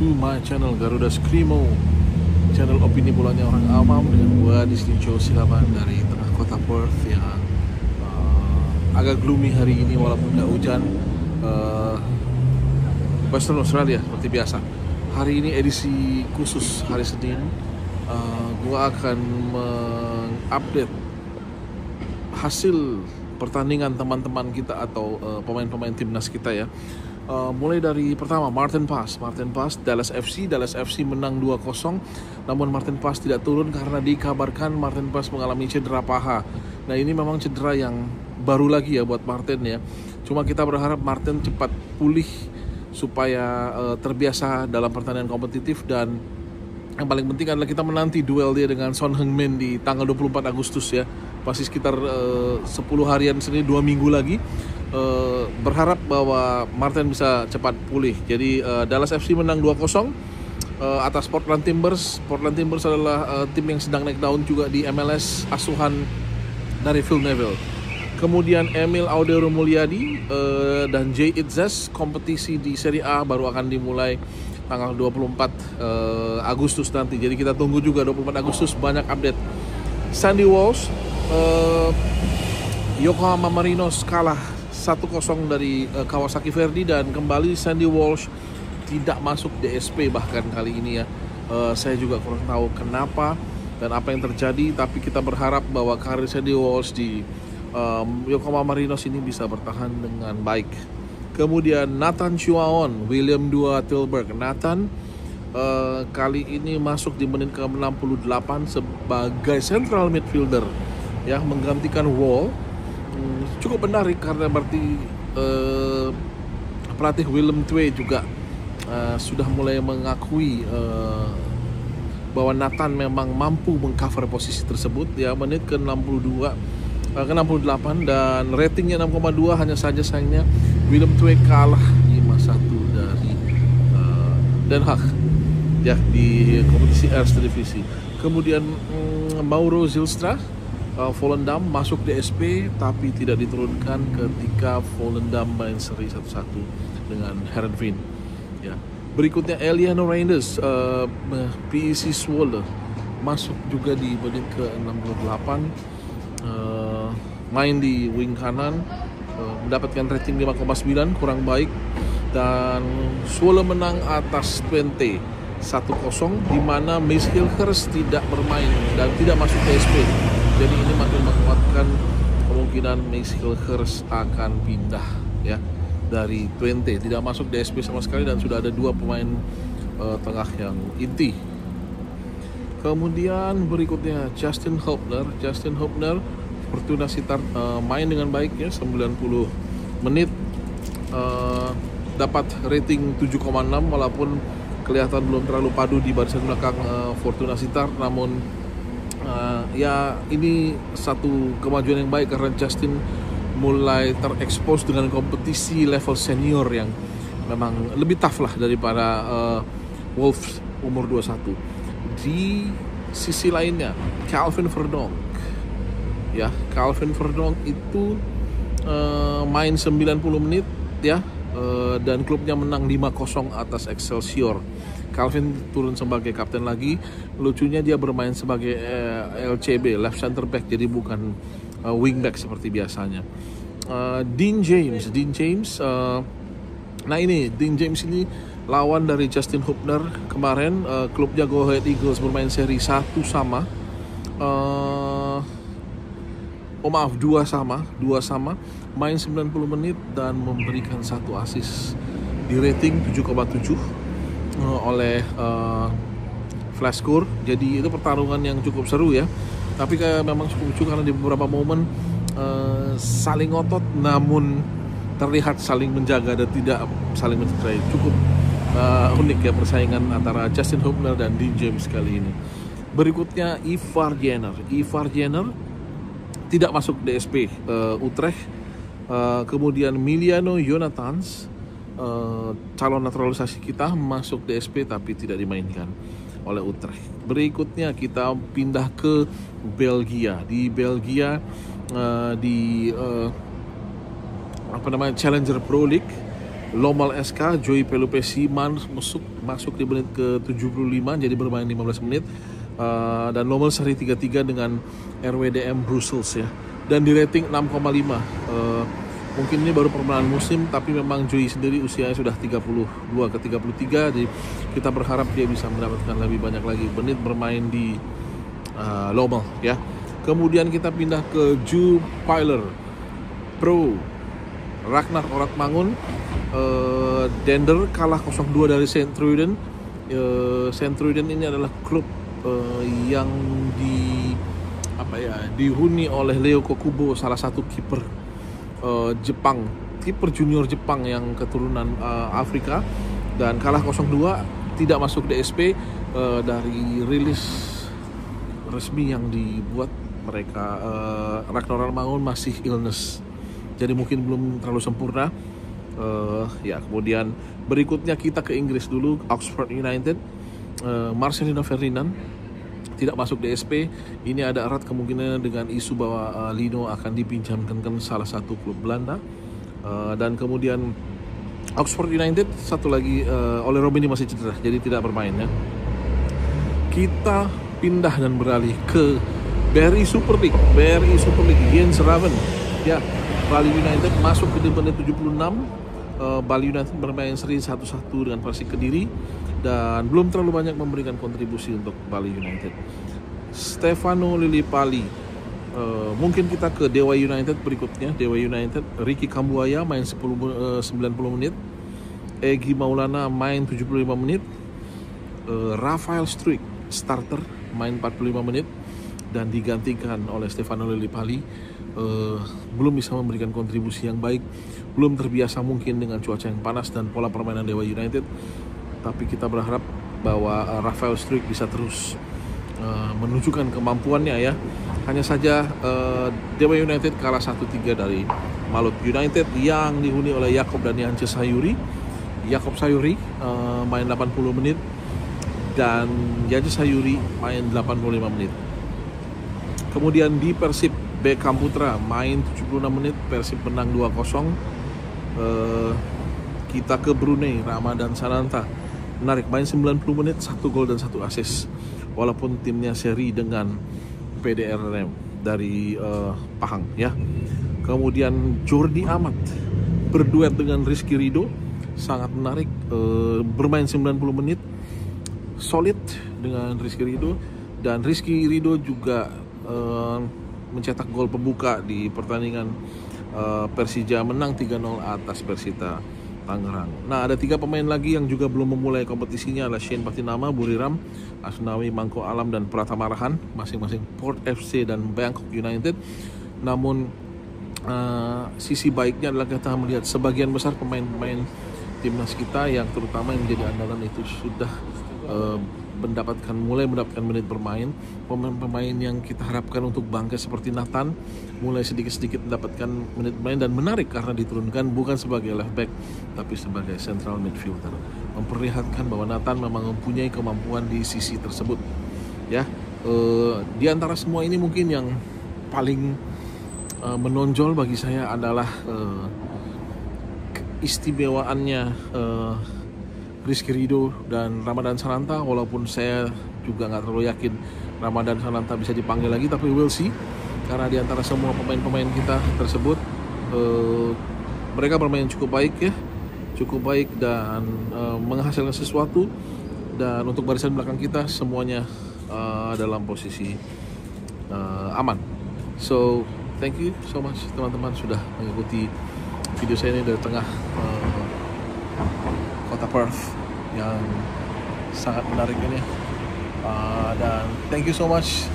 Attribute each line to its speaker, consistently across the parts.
Speaker 1: to my channel Garuda Skrimo, channel opini bolanya orang awam, dengan gua di sini Joe Silaban dari tengah kota Perth yang agak gloomy hari ini walaupun nggak hujan. Western Australia seperti biasa. Hari ini edisi khusus hari Senin. Gua akan mengupdate hasil pertandingan teman-teman kita atau pemain-pemain timnas kita ya. Mulai dari pertama Martin Paes, Dallas FC menang 2-0. Namun Martin Paes tidak turun karena dikabarkan Martin Paes mengalami cedera paha. Nah, ini memang cedera yang baru lagi ya buat Martin ya. Cuma kita berharap Martin cepat pulih supaya terbiasa dalam pertandingan kompetitif, dan yang paling penting adalah kita menanti duel dia dengan Son Heung-min di tanggal 24 Agustus ya. Masih sekitar 10 harian sendiri, 2 minggu lagi. Berharap bahwa Martin bisa cepat pulih. Jadi Dallas FC menang 2-0 atas Portland Timbers. Portland Timbers adalah tim yang sedang naik daun juga di MLS, asuhan dari Phil Neville. Kemudian Emil Audero Mulyadi dan Jay Itzes, kompetisi di Serie A baru akan dimulai tanggal 24 Agustus nanti. Jadi kita tunggu juga 24 Agustus, banyak update. Sandy Walsh, Yokohama Marinos kalah 1-0 dari Kawasaki Verdy, dan kembali Sandy Walsh tidak masuk DSP bahkan kali ini ya. Saya juga kurang tahu kenapa dan apa yang terjadi, tapi kita berharap bahwa karir Sandy Walsh di Yokohama Marinos ini bisa bertahan dengan baik. Kemudian Nathan Chuaon, William Dua Tilburg. Nathan kali ini masuk di menit ke-68 sebagai central midfielder ya, menggantikan Wall. Cukup menarik karena berarti pelatih Willem Twee juga sudah mulai mengakui bahwa Nathan memang mampu mengcover posisi tersebut ya. Menit ke-68 dan ratingnya 6,2. hanya saja sayangnya Willem Twee kalah 5-1 dari Den Haag ya di kompetisi Eerste Divisie. Kemudian Mauro Zylstra, Volendam masuk DSP tapi tidak diturunkan ketika Volendam main seri 1-1 dengan Heerenveen ya. Berikutnya Eliano Reinders, PEC Zwolle, masuk juga di menit ke-68, main di wing kanan, mendapatkan rating 5,9, kurang baik, dan Zwolle menang atas Twente 1-0, di mana Maes Hilgers tidak bermain dan tidak masuk DSP. Jadi ini makin menguatkan kemungkinan Maes Hilgers akan pindah ya dari Twente, tidak masuk DSP sama sekali, dan sudah ada 2 pemain tengah yang inti. Kemudian berikutnya Justin Hubner, Fortuna Sittard main dengan baik ya, 90 menit, dapat rating 7,6 walaupun kelihatan belum terlalu padu di barisan belakang Fortuna Sittard. Namun ya ini satu kemajuan yang baik karena Justin mulai terekspos dengan kompetisi level senior yang memang lebih tough lah daripada Wolves umur 21. Di sisi lainnya Calvin Verdonk itu main 90 menit ya, dan klubnya menang 5-0 atas Excelsior. Calvin turun sebagai kapten lagi. Lucunya dia bermain sebagai LCB, left center back, jadi bukan wingback seperti biasanya. Dean James, nah ini Dean James ini lawan dari Justin Hubner kemarin. Klubnya Go Ahead Eagles bermain seri 1 sama, 2 sama, main 90 menit dan memberikan 1 assist di rating 7,7 oleh Flashscore. Jadi itu pertarungan yang cukup seru ya, tapi kayak memang cukup lucu karena di beberapa momen saling ngotot namun terlihat saling menjaga dan tidak saling mencederai. Cukup unik ya persaingan antara Justin Hubner dan Dean James kali ini. Berikutnya Ivar Jenner tidak masuk DSP Utrecht. Kemudian Miliano Jonathans, calon naturalisasi kita, masuk DSP tapi tidak dimainkan oleh Utrecht. Berikutnya kita pindah ke Belgia. Di Belgia Challenger Pro League Lomal SK, Joey Pelupesi masuk di menit ke-75, jadi bermain 15 menit. Dan Lomal seri 3-3 dengan RWDM Brussels ya. Dan di rating 6,5. Mungkin ini baru permainan musim, tapi memang Joey sendiri usianya sudah 32 ke 33, jadi kita berharap dia bisa mendapatkan lebih banyak lagi menit bermain di Lomal ya. Kemudian kita pindah ke Jupiler Pro. Ragnar Oratmangun, Dender kalah 0-2 dari Saint Truiden. Saint Truiden ini adalah klub yang dihuni oleh Leo Kokubo, salah satu kiper Jepang, kiper junior Jepang yang keturunan Afrika, dan kalah 0-2, tidak masuk DSP. Dari rilis resmi yang dibuat mereka, Ragnar Oratmangun masih illness, jadi mungkin belum terlalu sempurna. Kemudian berikutnya kita ke Inggris dulu, Oxford United. Marcelino Ferdinand tidak masuk DSP. Ini ada erat kemungkinan dengan isu bahwa Lino akan dipinjamkan ke salah satu klub Belanda. Dan kemudian Oxford United satu lagi, oleh Robin masih cedera, jadi tidak bermain ya. Kita pindah dan beralih ke BRI Super League. Jens Raven ya. Bali United masuk ke menit 76. Bali United bermain seri 1-1 dengan Persik Kediri dan belum terlalu banyak memberikan kontribusi untuk Bali United. Stefano Lillipali, mungkin kita ke Dewa United berikutnya. Dewa United, Ricky Kambuaya main 90 menit, Egy Maulana main 75 menit, Rafael Struik starter main 45 menit dan digantikan oleh Stefano Lillipali. Belum bisa memberikan kontribusi yang baik, belum terbiasa mungkin dengan cuaca yang panas dan pola permainan Dewa United, tapi kita berharap bahwa Rafael Struik bisa terus menunjukkan kemampuannya ya. Hanya saja Dewa United kalah 1-3 dari Malut United yang dihuni oleh Yakob dan Yance Sayuri. Yakob Sayuri main 80 menit dan Yance Sayuri main 85 menit. Kemudian di Persib, Beckham Putra main 76 menit, Persib menang 2-0. Kita ke Brunei, Ramadan Sananta menarik, main 90 menit, 1 gol dan 1 assist. Walaupun timnya seri dengan PDRM dari Pahang ya. Kemudian Jordi Amat berduet dengan Rizky Ridho, sangat menarik, bermain 90 menit, solid dengan Rizky Ridho. Dan Rizky Ridho juga mencetak gol pembuka di pertandingan Persija menang 3-0 atas Persita Tangerang. Nah, ada 3 pemain lagi yang juga belum memulai kompetisinya, adalah Shane Patinama, Buriram, Asnawi, Mangko Alam, dan Pratama Rahan, masing-masing Port FC dan Bangkok United. Namun sisi baiknya adalah kita melihat sebagian besar pemain-pemain timnas kita yang terutama yang menjadi andalan itu sudah mulai mendapatkan menit bermain. Pemain-pemain yang kita harapkan untuk bangkit seperti Nathan mulai sedikit-sedikit mendapatkan menit bermain dan menarik karena diturunkan bukan sebagai left back tapi sebagai central midfielder, memperlihatkan bahwa Nathan memang mempunyai kemampuan di sisi tersebut ya. Di antara semua ini mungkin yang paling menonjol bagi saya adalah keistimewaannya Rizky Ridho dan Ramadan Sananta. Walaupun saya juga nggak terlalu yakin Ramadan Sananta bisa dipanggil lagi, tapi we'll see. Karena di antara semua pemain-pemain kita tersebut, mereka bermain cukup baik dan menghasilkan sesuatu. Dan untuk barisan belakang kita semuanya dalam posisi aman. So thank you so much teman-teman sudah mengikuti video saya ini dari tengah kota Perth yang sangat menarik ini, dan thank you so much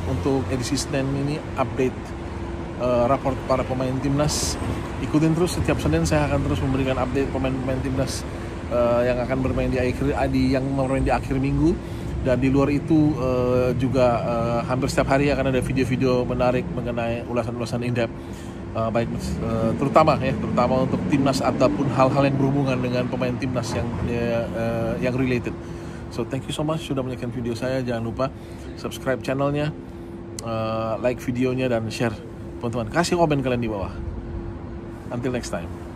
Speaker 1: untuk edisi Senin ini update raport para pemain timnas. Ikutin terus, setiap Senin saya akan terus memberikan update pemain-pemain timnas yang akan bermain di akhir minggu. Dan di luar itu juga hampir setiap hari akan ada video-video menarik mengenai ulasan-ulasan in-depth, baik terutama untuk timnas ataupun hal-hal yang berhubungan dengan pemain timnas yang related. So thank you so much sudah menyaksikan video saya. Jangan lupa subscribe channelnya, like videonya, dan share teman-teman. Kasih komen kalian di bawah. Until next time.